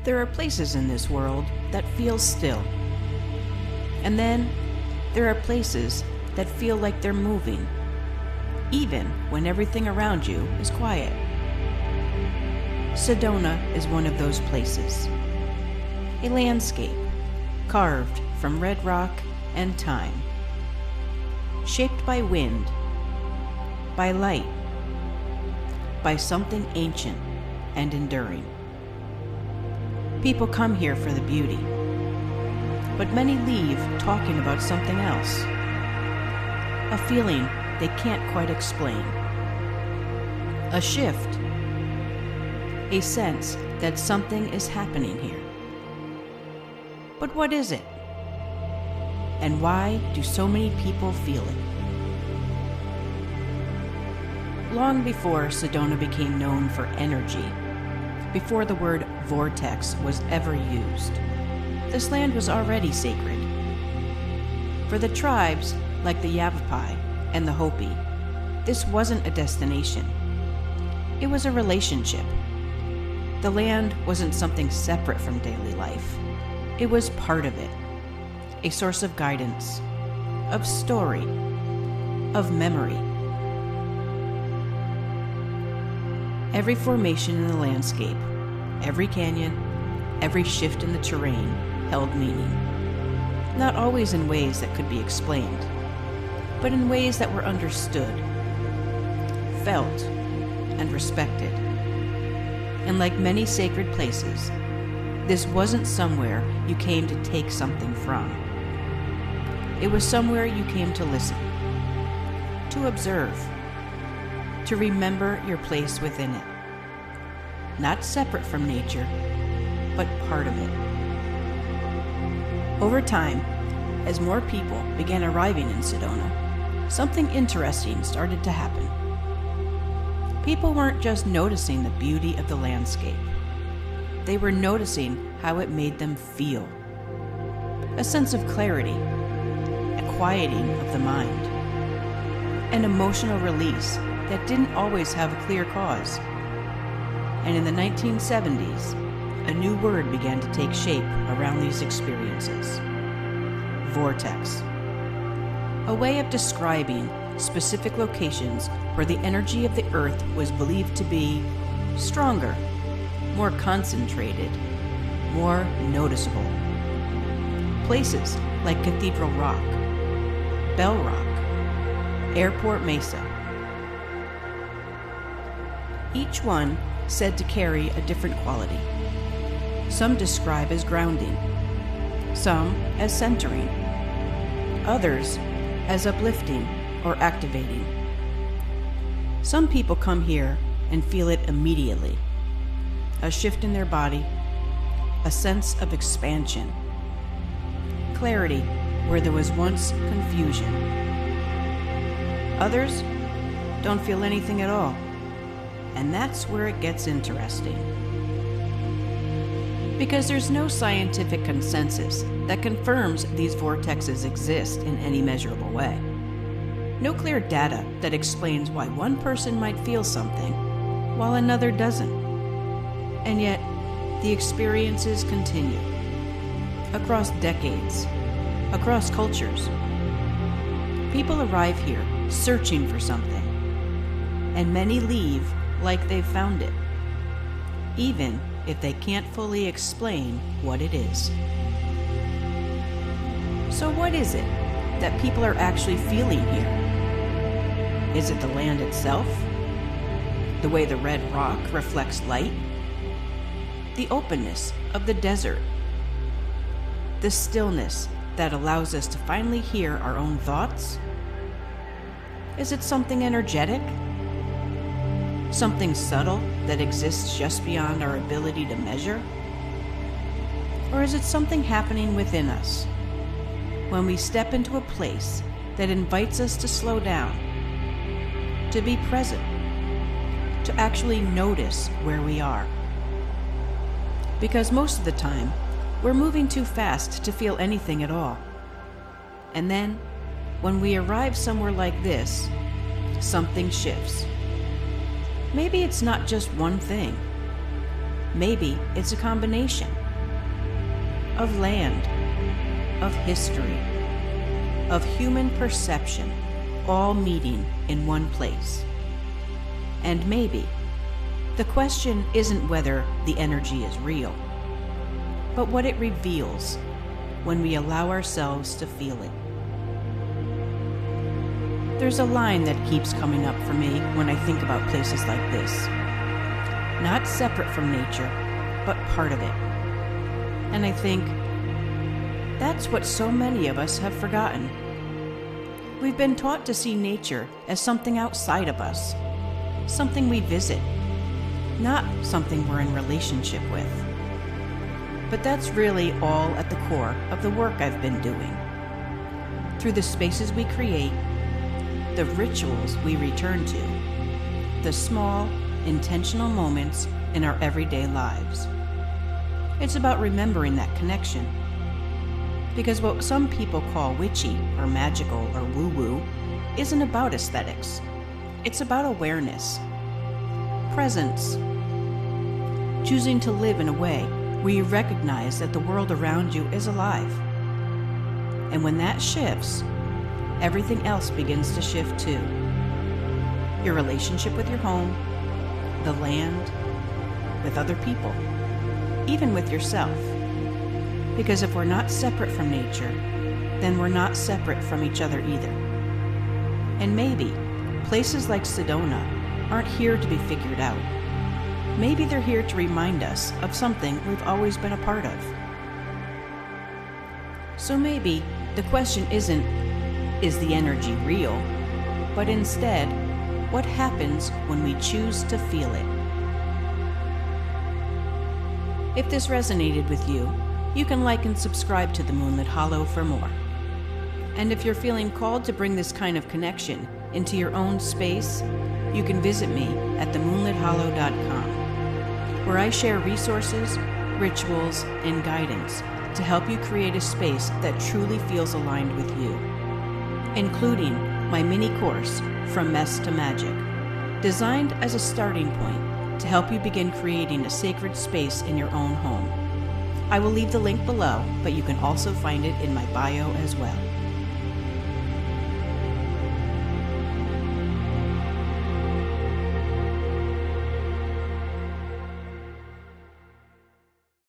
There are places in this world that feel still. And then there are places that feel like they're moving, even when everything around you is quiet. Sedona is one of those places. A landscape carved from red rock and time, shaped by wind, by light, by something ancient and enduring. People come here for the beauty, but many leave talking about something else, a feeling they can't quite explain, a shift, a sense that something is happening here. But what is it? And why do so many people feel it? Long before Sedona became known for energy, before the word vortex was ever used, this land was already sacred. For the tribes like the Yavapai and the Hopi, this wasn't a destination. It was a relationship. The land wasn't something separate from daily life. It was part of it, a source of guidance, of story, of memory. Every formation in the landscape, every canyon, every shift in the terrain held meaning. Not always in ways that could be explained, but in ways that were understood, felt, and respected. And like many sacred places, this wasn't somewhere you came to take something from. It was somewhere you came to listen, to observe, to remember your place within it. Not separate from nature, but part of it. Over time, as more people began arriving in Sedona, something interesting started to happen. People weren't just noticing the beauty of the landscape. They were noticing how it made them feel. A sense of clarity, a quieting of the mind, an emotional release that didn't always have a clear cause. And in the 1970s, a new word began to take shape around these experiences: vortex. A way of describing specific locations where the energy of the earth was believed to be stronger, more concentrated, more noticeable. Places like Cathedral Rock, Bell Rock, Airport Mesa. Each one said to carry a different quality. Some describe as grounding, some as centering, others as uplifting or activating. Some people come here and feel it immediately. A shift in their body, a sense of expansion, clarity where there was once confusion. Others don't feel anything at all, and that's where it gets interesting. Because there's no scientific consensus that confirms these vortexes exist in any measurable way. No clear data that explains why one person might feel something while another doesn't. And yet, the experiences continue. Across decades, across cultures. People arrive here searching for something, and many leave like they've found it, even if they can't fully explain what it is. So what is it that people are actually feeling here? Is it the land itself? The way the red rock reflects light? The openness of the desert? The stillness that allows us to finally hear our own thoughts? Is it something energetic? Something subtle that exists just beyond our ability to measure? Or is it something happening within us when we step into a place that invites us to slow down, to be present, to actually notice where we are? Because most of the time, we're moving too fast to feel anything at all. And then, when we arrive somewhere like this, something shifts. Maybe it's not just one thing. maybe it's a combination of land, of history, of human perception, all meeting in one place. And maybe the question isn't whether the energy is real, but what it reveals when we allow ourselves to feel it. There's a line that keeps coming up for me when I think about places like this. Not separate from nature, but part of it. And I think, that's what so many of us have forgotten. We've been taught to see nature as something outside of us, something we visit, not something we're in relationship with. But that's really all at the core of the work I've been doing. Through the spaces we create, the rituals we return to, the small, intentional moments in our everyday lives. It's about remembering that connection. Because what some people call witchy or magical or woo-woo isn't about aesthetics. It's about awareness, presence, choosing to live in a way where you recognize that the world around you is alive. And when that shifts, everything else begins to shift too. Your relationship with your home, the land, with other people, even with yourself. Because if we're not separate from nature, then we're not separate from each other either. And maybe places like Sedona aren't here to be figured out. Maybe they're here to remind us of something we've always been a part of. So maybe the question isn't, is the energy real? But instead, what happens when we choose to feel it? If this resonated with you, you can like and subscribe to The Moonlit Hollow for more. And if you're feeling called to bring this kind of connection into your own space, you can visit me at themoonlithollow.com, where I share resources, rituals, and guidance to help you create a space that truly feels aligned with you, including my mini course, From Mess to Magic, designed as a starting point to help you begin creating a sacred space in your own home. I will leave the link below, but you can also find it in my bio as well.